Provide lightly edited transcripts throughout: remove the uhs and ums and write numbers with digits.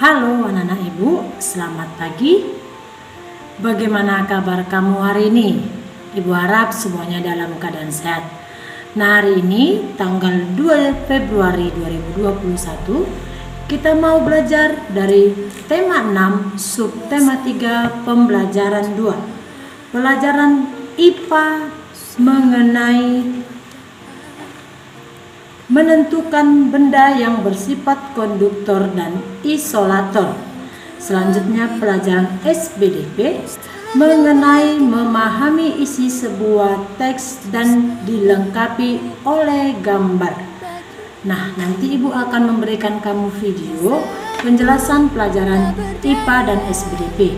Halo anak-anak ibu, selamat pagi. Bagaimana kabar kamu hari ini? Ibu harap semuanya dalam keadaan sehat. Nah, hari ini tanggal 2 Februari 2021 kita mau belajar dari tema 6 subtema 3 pembelajaran 2. Pelajaran IPA mengenai menentukan benda yang bersifat konduktor dan isolator. Selanjutnya pelajaran SBDP mengenai memahami isi sebuah teks dan dilengkapi oleh gambar. Nah, nanti ibu akan memberikan kamu video penjelasan pelajaran IPA dan SBDP.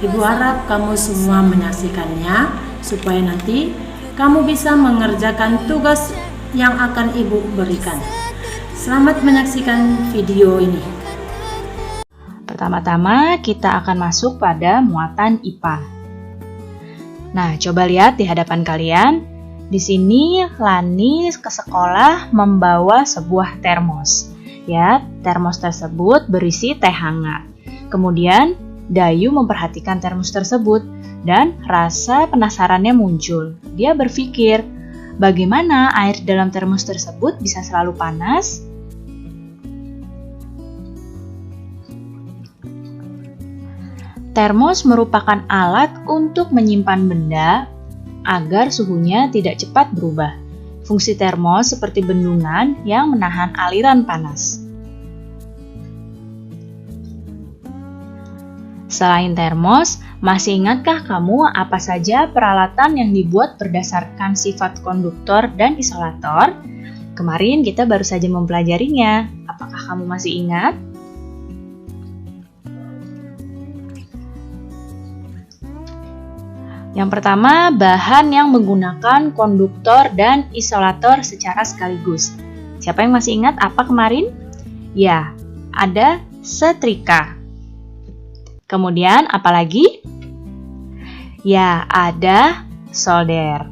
Ibu harap kamu semua menyaksikannya supaya nanti kamu bisa mengerjakan tugas yang akan ibu berikan. Selamat menyaksikan video ini. Pertama-tama kita akan masuk pada muatan IPA. Nah, coba lihat di hadapan kalian. Di sini Lani ke sekolah membawa sebuah termos. Ya, termos tersebut berisi teh hangat. Kemudian Dayu memperhatikan termos tersebut dan rasa penasarannya muncul. Dia berpikir, bagaimana air dalam termos tersebut bisa selalu panas? Termos merupakan alat untuk menyimpan benda agar suhunya tidak cepat berubah. Fungsi termos seperti bendungan yang menahan aliran panas. Selain termos, masih ingatkah kamu apa saja peralatan yang dibuat berdasarkan sifat konduktor dan isolator? Kemarin kita baru saja mempelajarinya. Apakah kamu masih ingat? Yang pertama, bahan yang menggunakan konduktor dan isolator secara sekaligus. Siapa yang masih ingat apa kemarin? Ya, ada setrika. Kemudian apa lagi? Ya, ada solder.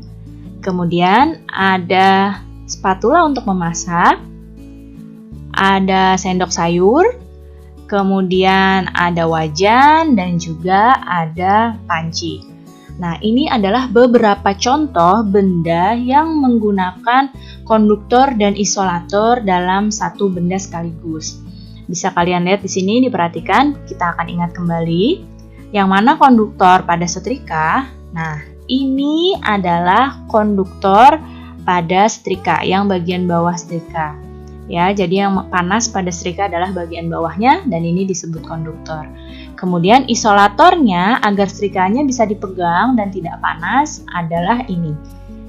Kemudian ada spatula untuk memasak. Ada sendok sayur. Kemudian ada wajan dan juga ada panci. Nah, ini adalah beberapa contoh benda yang menggunakan konduktor dan isolator dalam satu benda sekaligus. Bisa kalian lihat di sini, diperhatikan, kita akan ingat kembali. Yang mana konduktor pada setrika? Nah, ini adalah konduktor pada setrika, yang bagian bawah setrika. Ya, jadi yang panas pada setrika adalah bagian bawahnya, dan ini disebut konduktor. Kemudian isolatornya, agar setrikanya bisa dipegang dan tidak panas, adalah ini.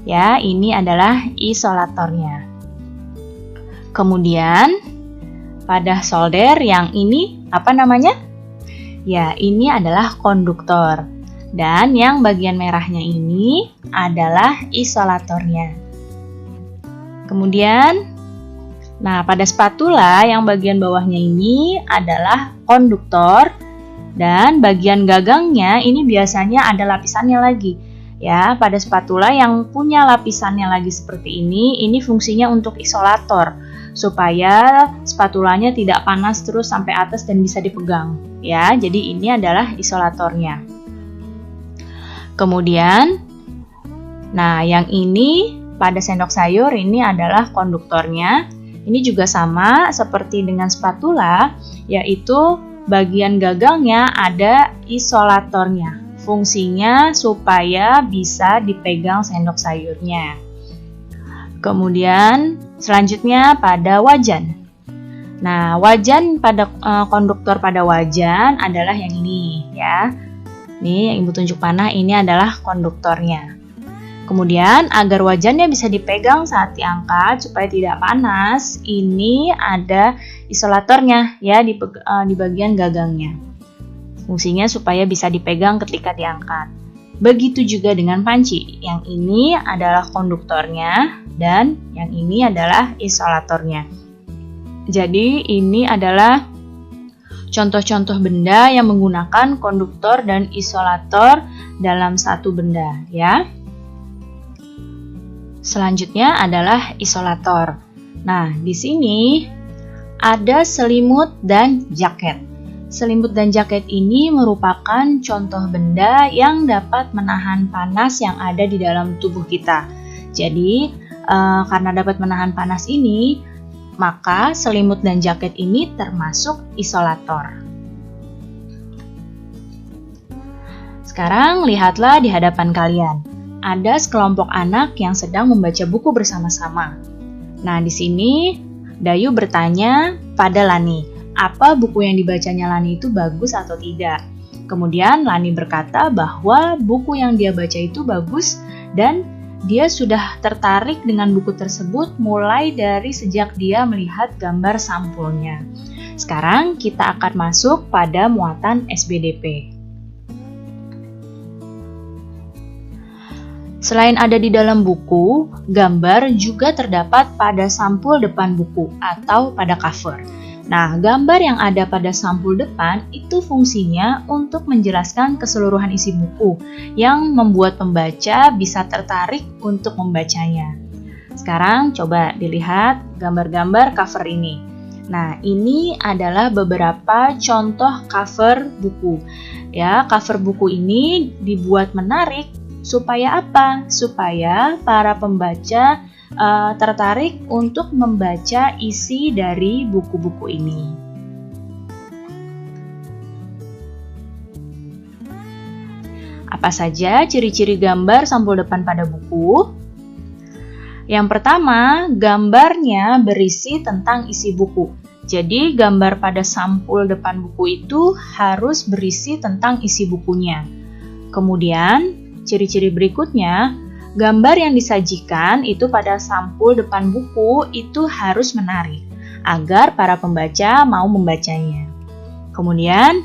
Ya, ini adalah isolatornya. Kemudian pada solder yang ini apa namanya? Ya, ini adalah konduktor. Dan yang bagian merahnya ini adalah isolatornya. Kemudian, nah pada spatula yang bagian bawahnya ini adalah konduktor. Dan bagian gagangnya ini biasanya ada lapisannya lagi. Ya, pada spatula yang punya lapisannya lagi seperti ini fungsinya untuk isolator, supaya spatulanya tidak panas terus sampai atas dan bisa dipegang. Ya, jadi ini adalah isolatornya. Kemudian, nah yang ini pada sendok sayur ini adalah konduktornya. Ini juga sama seperti dengan spatula, yaitu bagian gagangnya ada isolatornya. Fungsinya supaya bisa dipegang sendok sayurnya. Kemudian selanjutnya pada wajan. Nah, wajan pada konduktor pada wajan adalah yang ini ya. Nih yang ibu tunjuk panah, ini adalah konduktornya. Kemudian agar wajannya bisa dipegang saat diangkat supaya tidak panas, ini ada isolatornya ya di bagian gagangnya. Fungsinya supaya bisa dipegang ketika diangkat. Begitu juga dengan panci. Yang ini adalah konduktornya dan yang ini adalah isolatornya. Jadi ini adalah contoh-contoh benda yang menggunakan konduktor dan isolator dalam satu benda ya. Selanjutnya adalah isolator. Nah, di sini ada selimut dan jaket. selimut dan jaket ini merupakan contoh benda yang dapat menahan panas yang ada di dalam tubuh kita. Jadi, karena dapat menahan panas ini, maka selimut dan jaket ini termasuk isolator. Sekarang lihatlah di hadapan kalian. Ada sekelompok anak yang sedang membaca buku bersama-sama. Nah, di sini Dayu bertanya pada Lani, apa buku yang dibacanya Lani itu bagus atau tidak? Kemudian Lani berkata bahwa buku yang dia baca itu bagus dan dia sudah tertarik dengan buku tersebut mulai dari sejak dia melihat gambar sampulnya. Sekarang kita akan masuk pada muatan SBDP. Selain ada di dalam buku, gambar juga terdapat pada sampul depan buku atau pada cover. Nah, gambar yang ada pada sampul depan itu fungsinya untuk menjelaskan keseluruhan isi buku yang membuat pembaca bisa tertarik untuk membacanya. Sekarang coba dilihat gambar-gambar cover ini. Nah, ini adalah beberapa contoh cover buku. Ya, cover buku ini dibuat menarik supaya apa? Supaya para pembaca tertarik untuk membaca isi dari buku-buku ini. Apa saja ciri-ciri gambar sampul depan pada buku? Yang pertama, gambarnya berisi tentang isi buku. Jadi, gambar pada sampul depan buku itu harus berisi tentang isi bukunya. Kemudian, ciri-ciri berikutnya, gambar yang disajikan itu pada sampul depan buku itu harus menarik agar para pembaca mau membacanya. Kemudian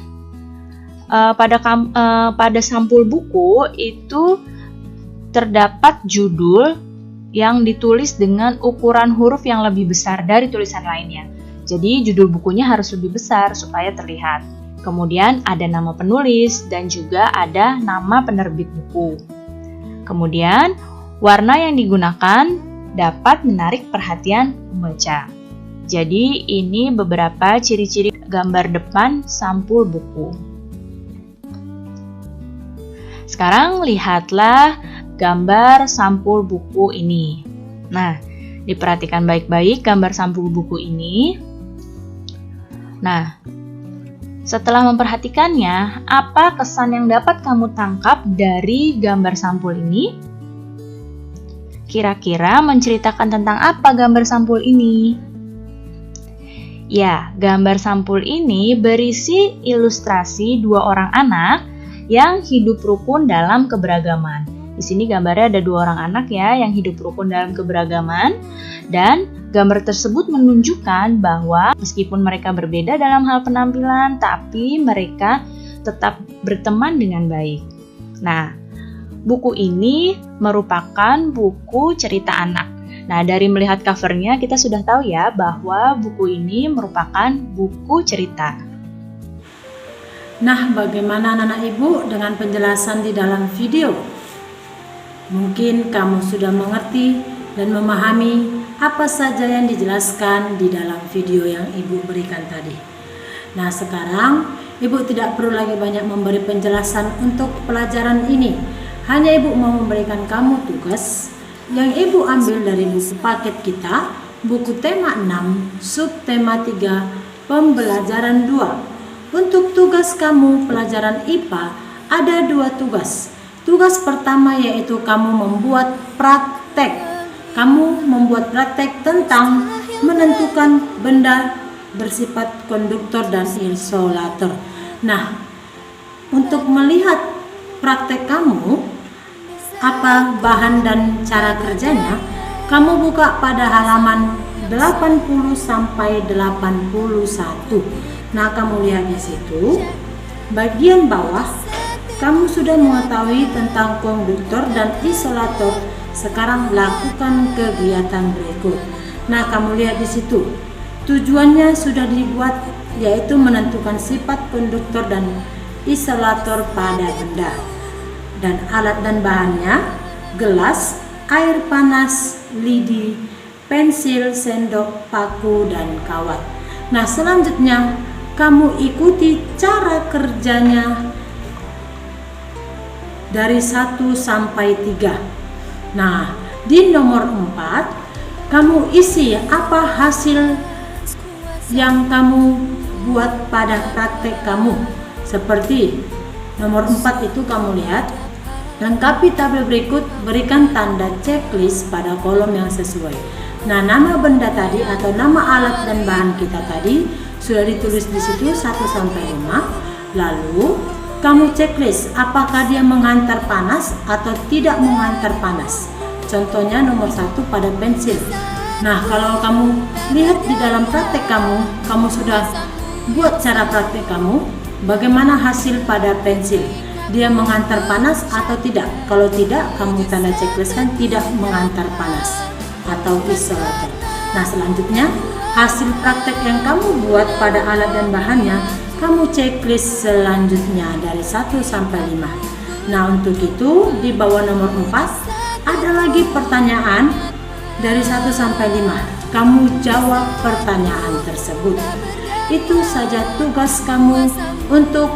pada sampul buku itu terdapat judul yang ditulis dengan ukuran huruf yang lebih besar dari tulisan lainnya. Jadi judul bukunya harus lebih besar supaya terlihat. Kemudian ada nama penulis dan juga ada nama penerbit buku. Kemudian warna yang digunakan dapat menarik perhatian pembaca. Jadi ini beberapa ciri-ciri gambar depan sampul buku. Sekarang lihatlah gambar sampul buku ini. Nah, diperhatikan baik-baik gambar sampul buku ini. Nah, setelah memperhatikannya, apa kesan yang dapat kamu tangkap dari gambar sampul ini? Kira-kira menceritakan tentang apa gambar sampul ini? Ya, gambar sampul ini berisi ilustrasi dua orang anak yang hidup rukun dalam keberagaman. Di sini gambarnya ada dua orang anak ya yang hidup rukun dalam keberagaman, dan gambar tersebut menunjukkan bahwa meskipun mereka berbeda dalam hal penampilan, tapi mereka tetap berteman dengan baik. Nah, buku ini merupakan buku cerita anak. Nah, dari melihat covernya kita sudah tahu ya bahwa buku ini merupakan buku cerita. Nah, bagaimana anak-anak ibu dengan penjelasan di dalam video? Mungkin kamu sudah mengerti dan memahami apa saja yang dijelaskan di dalam video yang ibu berikan tadi. Nah, sekarang ibu tidak perlu lagi banyak memberi penjelasan untuk pelajaran ini. Hanya ibu mau memberikan kamu tugas yang ibu ambil dari buku paket kita, buku tema 6, subtema 3, pembelajaran 2. Untuk tugas kamu pelajaran IPA ada 2 tugas. Tugas pertama yaitu kamu membuat praktek. Kamu membuat praktek tentang menentukan benda bersifat konduktor dan isolator. Nah, untuk melihat praktek kamu, apa bahan dan cara kerjanya, kamu buka pada halaman 80 sampai 81. Nah, kamu lihat di situ, bagian bawah, kamu sudah mengetahui tentang konduktor dan isolator. Sekarang lakukan kegiatan berikut. Nah, kamu lihat di situ, tujuannya sudah dibuat, yaitu menentukan sifat konduktor dan isolator pada benda. Dan alat dan bahannya, gelas, air panas, lidi, pensil, sendok, paku, dan kawat. Nah, selanjutnya kamu ikuti cara kerjanya dari 1 sampai 3. Nah, di nomor 4 kamu isi apa hasil yang kamu buat pada praktek kamu. Seperti nomor 4 itu kamu lihat, lengkapi tabel berikut, berikan tanda checklist pada kolom yang sesuai. Nah, nama benda tadi atau nama alat dan bahan kita tadi sudah ditulis di situ 1 sampai 5. Lalu kamu checklist apakah dia menghantar panas atau tidak menghantar panas. Contohnya nomor 1 pada pensil. Nah, kalau kamu lihat di dalam praktek kamu sudah buat cara praktek kamu, bagaimana hasil pada pensil. Dia menghantar panas atau tidak? Kalau tidak, kamu tanda checklist kan tidak menghantar panas atau isolator. Nah, selanjutnya hasil praktek yang kamu buat pada alat dan bahannya, kamu checklist selanjutnya dari 1 sampai 5. Nah, untuk itu di bawah nomor 4 ada lagi pertanyaan dari 1 sampai 5. Kamu jawab pertanyaan tersebut. Itu saja tugas kamu untuk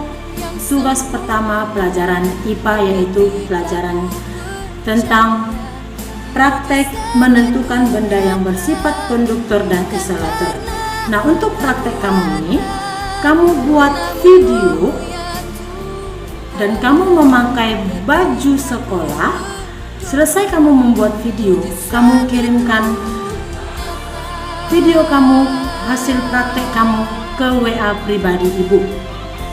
tugas pertama pelajaran IPA, yaitu pelajaran tentang praktek menentukan benda yang bersifat konduktor dan isolator. Nah, untuk praktek kamu ini, kamu buat video dan kamu memakai baju sekolah. Selesai kamu membuat video, kamu kirimkan video kamu, hasil praktek kamu ke WA pribadi ibu.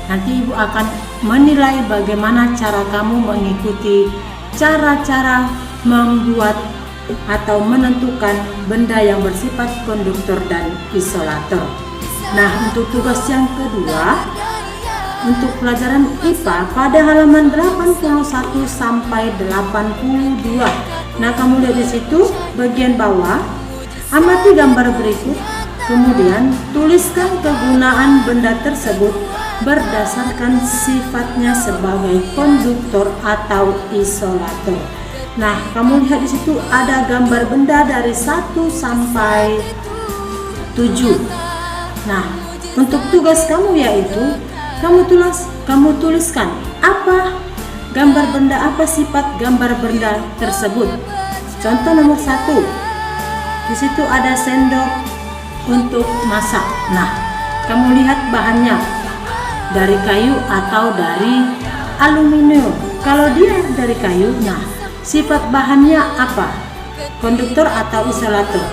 Nanti ibu akan menilai bagaimana cara kamu mengikuti cara-cara membuat atau menentukan benda yang bersifat konduktor dan isolator. Nah, untuk tugas yang kedua, untuk pelajaran IPA pada halaman 81 sampai 82. Nah, kamu lihat di situ bagian bawah, amati gambar berikut, kemudian tuliskan kegunaan benda tersebut berdasarkan sifatnya sebagai konduktor atau isolator. Nah, kamu lihat di situ ada gambar benda dari 1 sampai 7. Nah, untuk tugas kamu yaitu kamu tuliskan apa gambar benda, apa sifat gambar benda tersebut. Contoh nomor 1. Di situ ada sendok untuk masak. Nah, kamu lihat bahannya dari kayu atau dari aluminium. Kalau dia dari kayu, nah sifat bahannya apa? Konduktor atau isolator?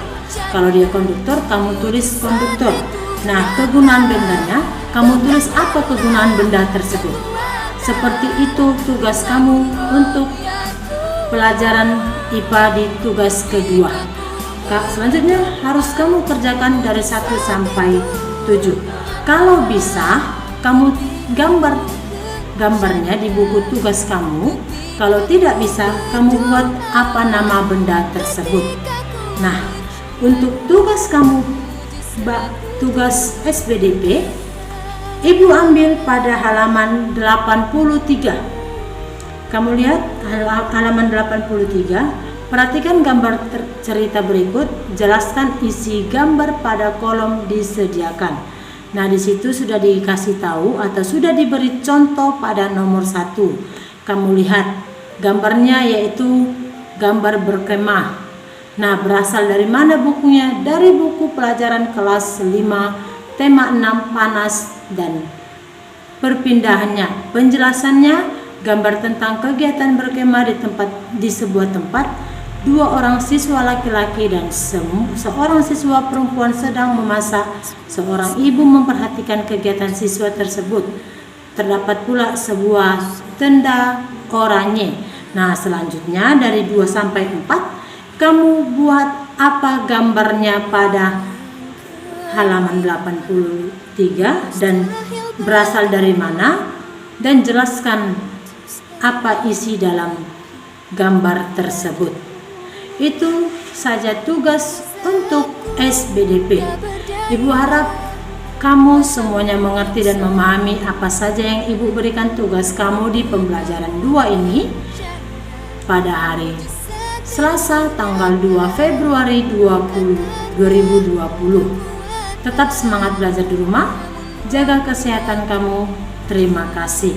Kalau dia konduktor, kamu tulis konduktor. Nah, kegunaan bendanya, kamu tulis apa kegunaan benda tersebut. Seperti itu tugas kamu untuk pelajaran IPA di tugas kedua. Selanjutnya harus kamu kerjakan dari 1 sampai 7. Kalau bisa, kamu gambarnya di buku tugas kamu. Kalau tidak bisa, kamu buat apa nama benda tersebut. Nah, untuk tugas kamu, tugas SBDP, ibu ambil pada halaman 83. Kamu lihat halaman 83, perhatikan gambar cerita berikut, jelaskan isi gambar pada kolom disediakan. Nah, di situ sudah dikasih tahu atau sudah diberi contoh pada nomor 1. Kamu lihat gambarnya yaitu gambar berkemah. Nah, berasal dari mana bukunya? Dari buku pelajaran kelas 5, tema 6, panas dan perpindahannya. Penjelasannya, gambar tentang kegiatan berkemah di sebuah tempat. 2 orang siswa laki-laki dan seorang siswa perempuan sedang memasak. Seorang ibu memperhatikan kegiatan siswa tersebut. Terdapat pula sebuah tenda oranye. Nah, selanjutnya dari 2 sampai 4, kamu buat apa gambarnya pada halaman 83 dan berasal dari mana, dan jelaskan apa isi dalam gambar tersebut. Itu saja tugas untuk SBDP. Ibu harap kamu semuanya mengerti dan memahami apa saja yang ibu berikan tugas kamu di pembelajaran 2 ini pada hari Selasa tanggal 2 Februari 2020. Tetap semangat belajar di rumah. Jaga kesehatan kamu. Terima kasih.